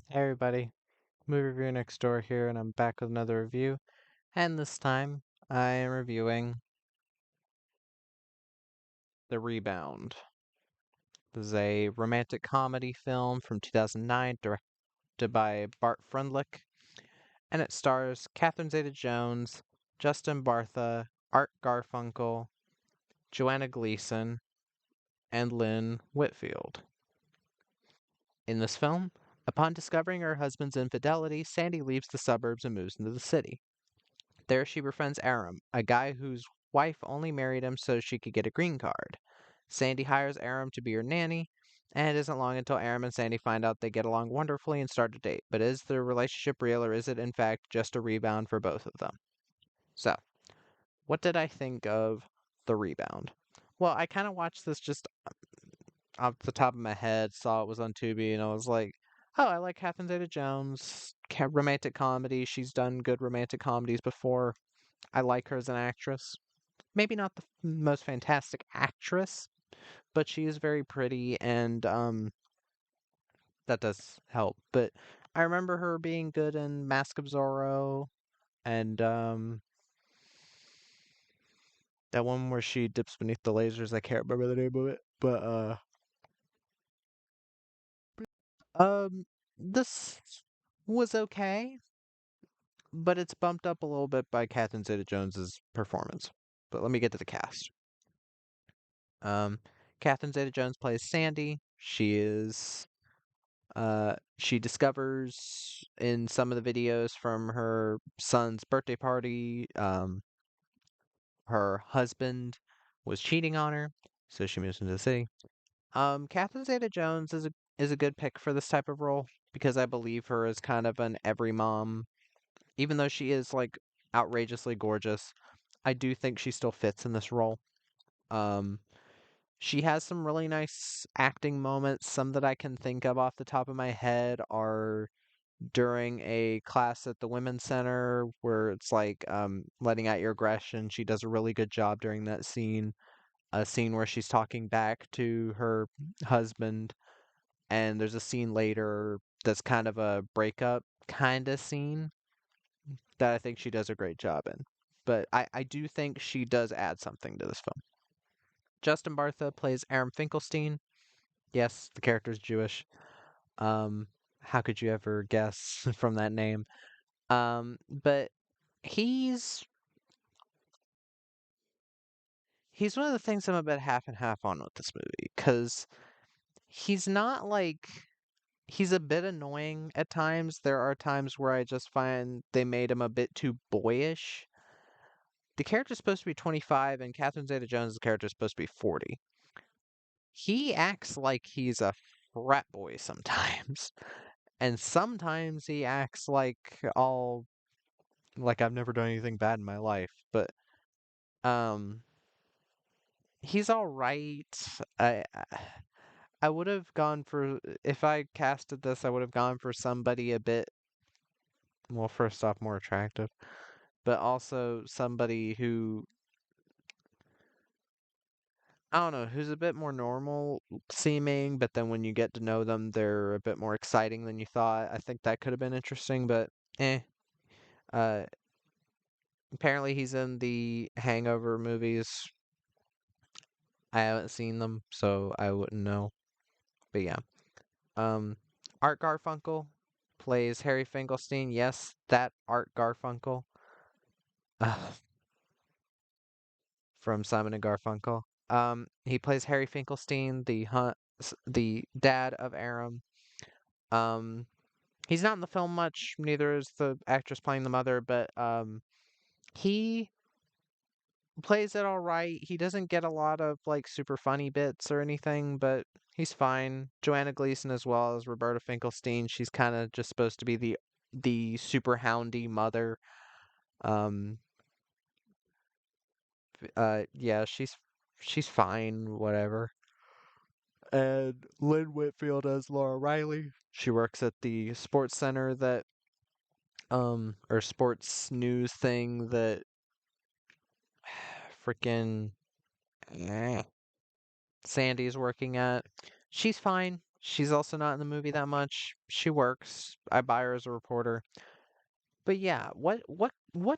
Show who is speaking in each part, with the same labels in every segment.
Speaker 1: Hey everybody, movie reviewer next door here, and I'm back with another review. And this time, I am reviewing The Rebound. This is a romantic comedy film from 2009, directed by Bart Frundlich, and it stars Catherine Zeta-Jones, Justin Bartha, Art Garfunkel, Joanna Gleason, and Lynn Whitfield. In this film, upon discovering her husband's infidelity, Sandy leaves the suburbs and moves into the city. There she befriends Aram, a guy whose wife only married him so she could get a green card. Sandy hires Aram to be her nanny, and it isn't long until Aram and Sandy find out they get along wonderfully and start to date. But is the relationship real, or is it in fact just a rebound for both of them? So, what did I think of The Rebound? Well, I kind of watched this just off the top of my head, saw it was on Tubi, and I was like, oh, I like Catherine Zeta-Jones, romantic comedy. She's done good romantic comedies before. I like her as an actress. Maybe not the most fantastic actress, but she is very pretty, and that does help. But I remember her being good in Mask of Zorro, and that one where she dips beneath the lasers. I can't remember the name of it, but um, this was okay, but it's bumped up a little bit by Catherine Zeta-Jones's performance. But let me get to the cast. Um, Catherine Zeta-Jones plays Sandy. She discovers in some of the videos from her son's birthday party, her husband was cheating on her, so she moves into the city. Catherine Zeta-Jones is a good pick for this type of role because I believe her as kind of an every mom, even though she is like outrageously gorgeous. I do think she still fits in this role. Um, she has some really nice acting moments. Some that I can think of off the top of my head are during a class at the women's center where it's like letting out your aggression. She does a really good job during that scene. A scene where she's talking back to her husband, and there's a scene later that's kind of a breakup kind of scene that I think she does a great job in. But I do think she does add something to this film. Justin Bartha plays Aram Finkelstein. Yes, the character is Jewish. Um, how could you ever guess from that name? But he's he's one of the things I'm a bit half and half on with this movie because he's not like he's a bit annoying at times. There are times where I just find they made him a bit too boyish. The character's supposed to be 25, and Catherine Zeta-Jones' character is supposed to be 40. He acts like he's a frat boy sometimes, and sometimes he acts all like I've never done anything bad in my life. But um, he's all right. I would have gone for if I casted this, I would have gone for somebody a bit, well, first off, more attractive, but also somebody who I don't know, who's a bit more normal seeming, but then when you get to know them, they're a bit more exciting than you thought. I think that could have been interesting, but eh. Uh, apparently he's in the Hangover movies. I haven't seen them, so I wouldn't know. But yeah. Um, Art Garfunkel plays Harry Finkelstein. Yes, that Art Garfunkel from Simon and Garfunkel. He plays Harry Finkelstein, the dad of Aram. Um, he's not in the film much. Neither is the actress playing the mother, but he plays it all right. He doesn't get a lot of like super funny bits or anything, but he's fine. Joanna Gleason as well as Roberta Finkelstein. She's kind of just supposed to be the super houndy mother. Um, yeah, she's fine, whatever. And Lynn Whitfield as Laura Riley. She works at the sports center that or sports news thing that freaking Sandy's working at. She's fine. She's also not in the movie that much. She works. I buy her as a reporter. But yeah, what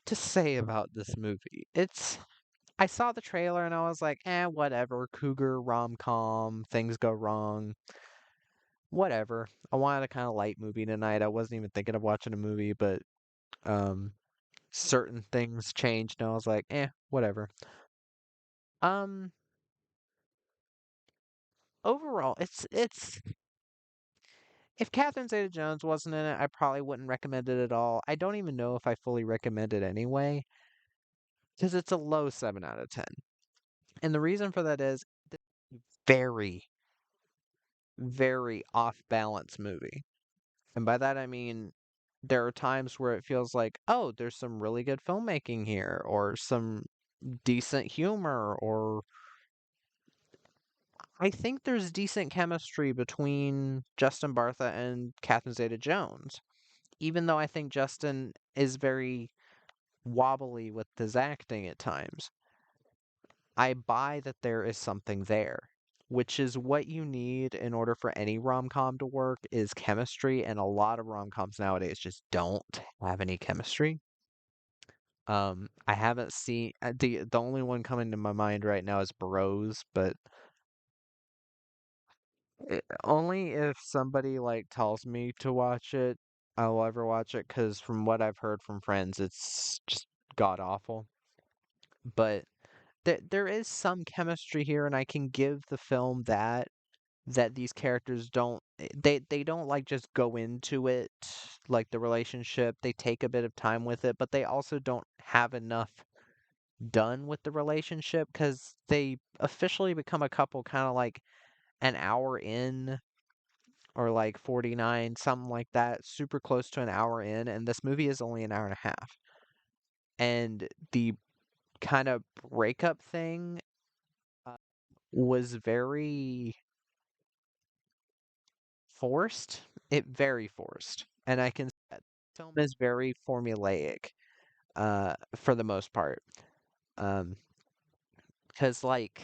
Speaker 1: to say about this movie? I saw the trailer and I was like, whatever, cougar rom-com, things go wrong, whatever. I wanted a kind of light movie tonight. I wasn't even thinking of watching a movie, but um certain things changed and I was like, whatever. Um Overall, it's if Catherine Zeta-Jones wasn't in it, I probably wouldn't recommend it at all. I don't even know if I fully recommend it anyway, because it's a low 7 out of 10. And the reason for that is very, very off balance movie. And by that I mean there are times where it feels like, oh, there's some really good filmmaking here, or some decent humor, or I think there's decent chemistry between Justin Bartha and Catherine Zeta-Jones. Even though I think Justin is very wobbly with his acting at times, I buy that there is something there, which is what you need in order for any rom-com to work is chemistry, and a lot of rom-coms nowadays just don't have any chemistry. I haven't seen the only one coming to my mind right now is Bros, but only if somebody like tells me to watch it, I'll ever watch it. Because from what I've heard from friends, it's just god awful. But there is some chemistry here, and I can give the film that these characters don't they don't like just go into it like the relationship. They take a bit of time with it, but they also don't have enough done with the relationship because they officially become a couple kind of like an hour in or like 49, something like that, super close to an hour in, and this movie is only an hour and a half. And the kind of breakup thing uh, was very forced. It very forced. And I can see that the film is very formulaic for the most part. Um because like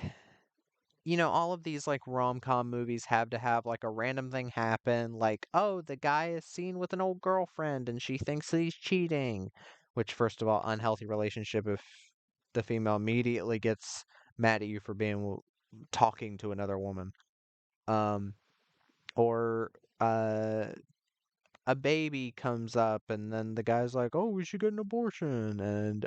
Speaker 1: all of these like rom-com movies have to have like a random thing happen, like, oh, the guy is seen with an old girlfriend and she thinks that he's cheating, which first of all, unhealthy relationship if the female immediately gets mad at you for being talking to another woman. Um or uh a baby comes up and then the guy's like, "Oh, we should get an abortion." And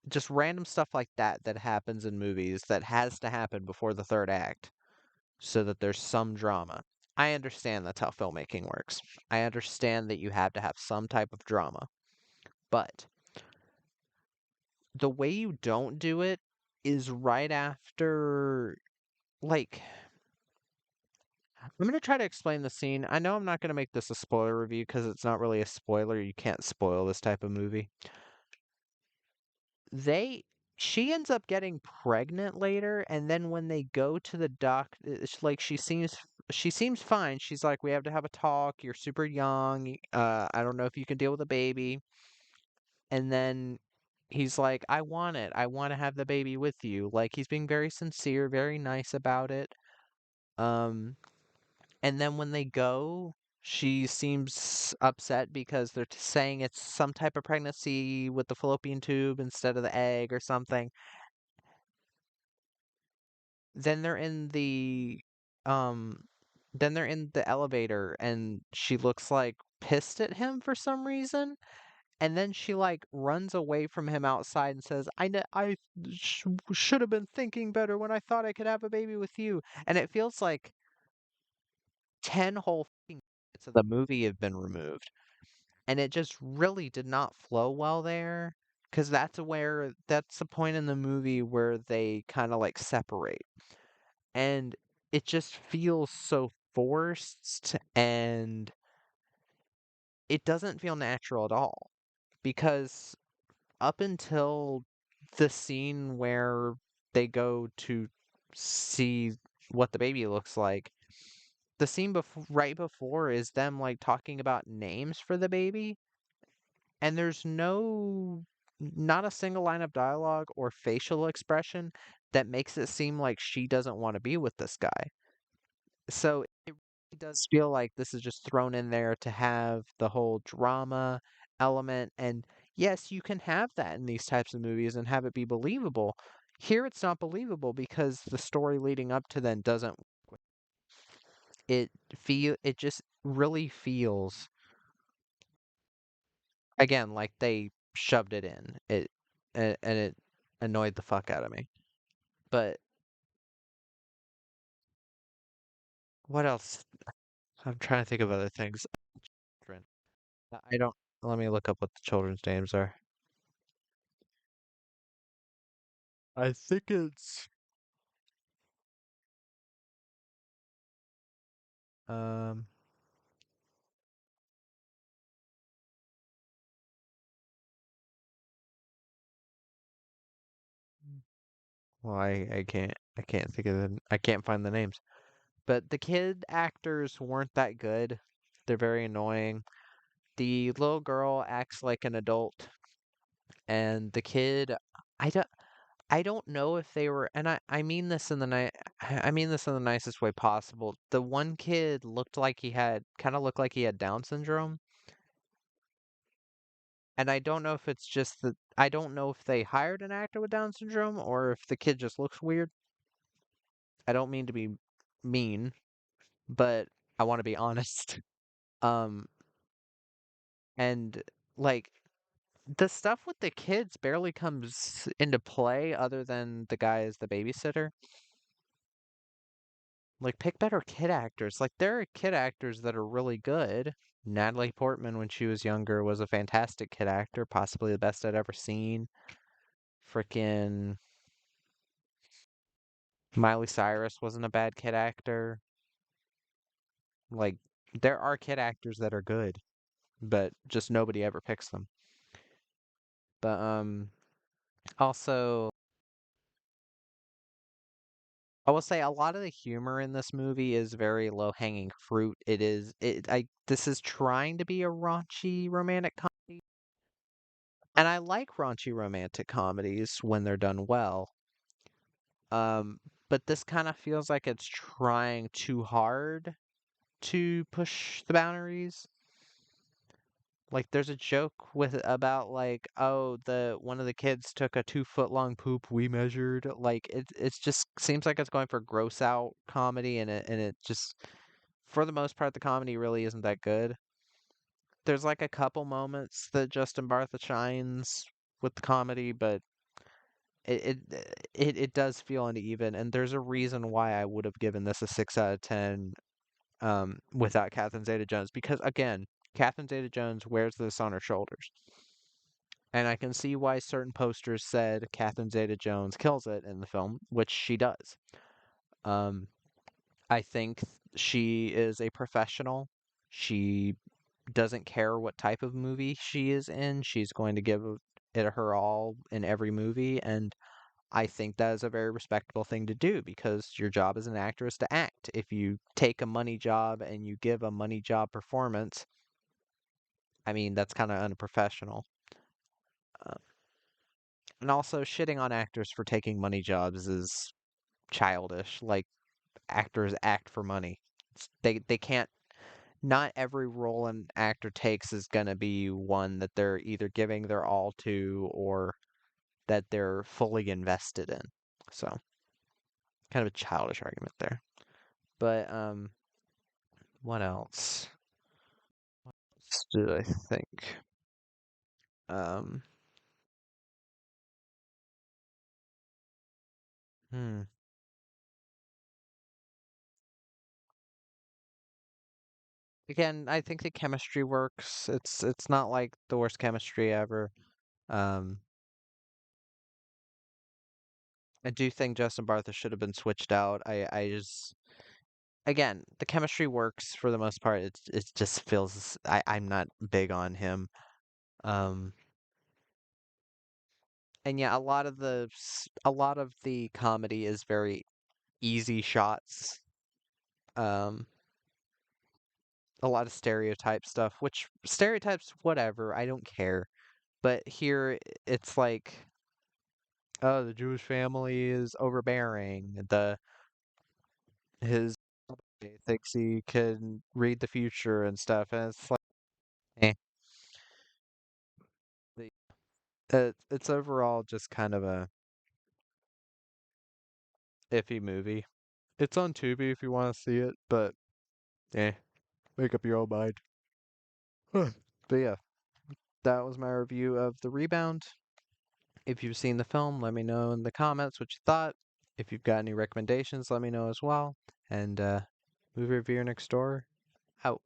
Speaker 1: just random stuff like that that happens in movies that has to happen before the third act so that there's some drama. I understand that's how filmmaking works. I understand that you have to have some type of drama. But the way you don't do it is right after, like, I'm going to try to explain the scene. I know I'm not going to make this a spoiler review because it's not really a spoiler. You can't spoil this type of movie. They she ends up getting pregnant later, and then when they go to the doc, it's like she seems fine. She's like, "We have to have a talk. You're super young. I don't know if you can deal with a baby." And then he's like, "I want it. I want to have the baby with you." Like he's being very sincere, very nice about it. Um, and then when they go, she seems upset because they're saying it's some type of pregnancy with the fallopian tube instead of the egg or something. Then they're in the um then they're in the elevator and she looks like pissed at him for some reason, and then she like runs away from him outside and says, I should have been thinking better when I thought I could have a baby with you." And it feels like 10 whole fucking minutes of the movie have been removed, and it just really did not flow well there, because that's the point in the movie where they kind of like separate, and it just feels so forced, and it doesn't feel natural at all, because up until the scene where they go to see what the baby looks like, the scene right before is them like talking about names for the baby, and there's not a single line of dialogue or facial expression that makes it seem like she doesn't want to be with this guy. So it really does feel like this is just thrown in there to have the whole drama element. And yes, you can have that in these types of movies and have it be believable. Here it's not believable because the story leading up to then doesn't it just really feels again like they shoved it in. And it annoyed the fuck out of me. But what else? I'm trying to think of other things. Children. I don't let me look up what the children's names are. I think it's um well I can't think of I can't find the names. But the kid actors weren't that good. They're very annoying. The little girl acts like an adult and the kid I don't I don't know if they were and I mean this in the I mean this in the nicest way possible. The one kid looked like he had kind of looked like he had Down syndrome. And I don't know if it's just that I don't know if they hired an actor with Down syndrome or if the kid just looks weird. I don't mean to be mean, but I want to be honest. Um, and like the stuff with the kids barely comes into play other than the guy as the babysitter. Like pick better kid actors. Like there are kid actors that are really good. Natalie Portman when she was younger was a fantastic kid actor, possibly the best I'd ever seen. Frickin' Miley Cyrus wasn't a bad kid actor. Like there are kid actors that are good, but just nobody ever picks them. But also I will say a lot of the humor in this movie is very low-hanging fruit. I this is trying to be a raunchy romantic comedy, and I like raunchy romantic comedies when they're done well. Um, but this kind of feels like it's trying too hard to push the boundaries. Like there's a joke with about like, oh, the one of the kids took a 2 foot long poop we measured. Like it's just seems like it's going for gross out comedy and it just for the most part the comedy really isn't that good. There's like a couple moments that Justin Bartha shines with the comedy, but it does feel uneven and there's a reason why I would have given this a 6 out of 10 without Catherine Zeta-Jones because again, Catherine Zeta-Jones wears this on her shoulders. And I can see why certain posters said Catherine Zeta-Jones kills it in the film, which she does. Um, I think she is a professional. She doesn't care what type of movie she is in. She's going to give it her all in every movie, and I think that is a very respectable thing to do because your job as an actor is to act. If you take a money job and you give a money job performance, I mean, that's kind of unprofessional. Uh, and also, shitting on actors for taking money jobs is childish. Like, actors act for money. They can't. Not every role an actor takes is gonna be one that they're either giving their all to or that they're fully invested in. So, kind of a childish argument there. But what else? Did I think? Um, hmm. Again, I think the chemistry works. It's not like the worst chemistry ever. Um, I do think Justin Bartha should have been switched out. I just again, the chemistry works for the most part. It just feels I'm not big on him. Um, and yeah, a lot of the comedy is very easy shots. Um, a lot of stereotype stuff, which stereotypes, whatever, I don't care. But here it's like, oh, the Jewish family is overbearing. The his He thinks he can read the future and stuff, and it's like, eh. The- it's overall just kind of a iffy movie. It's on Tubi if you want to see it, but eh, make up your own mind. But yeah, that was my review of The Rebound. If you've seen the film, let me know in the comments what you thought. If you've got any recommendations, let me know as well. And movie reviewer next door out.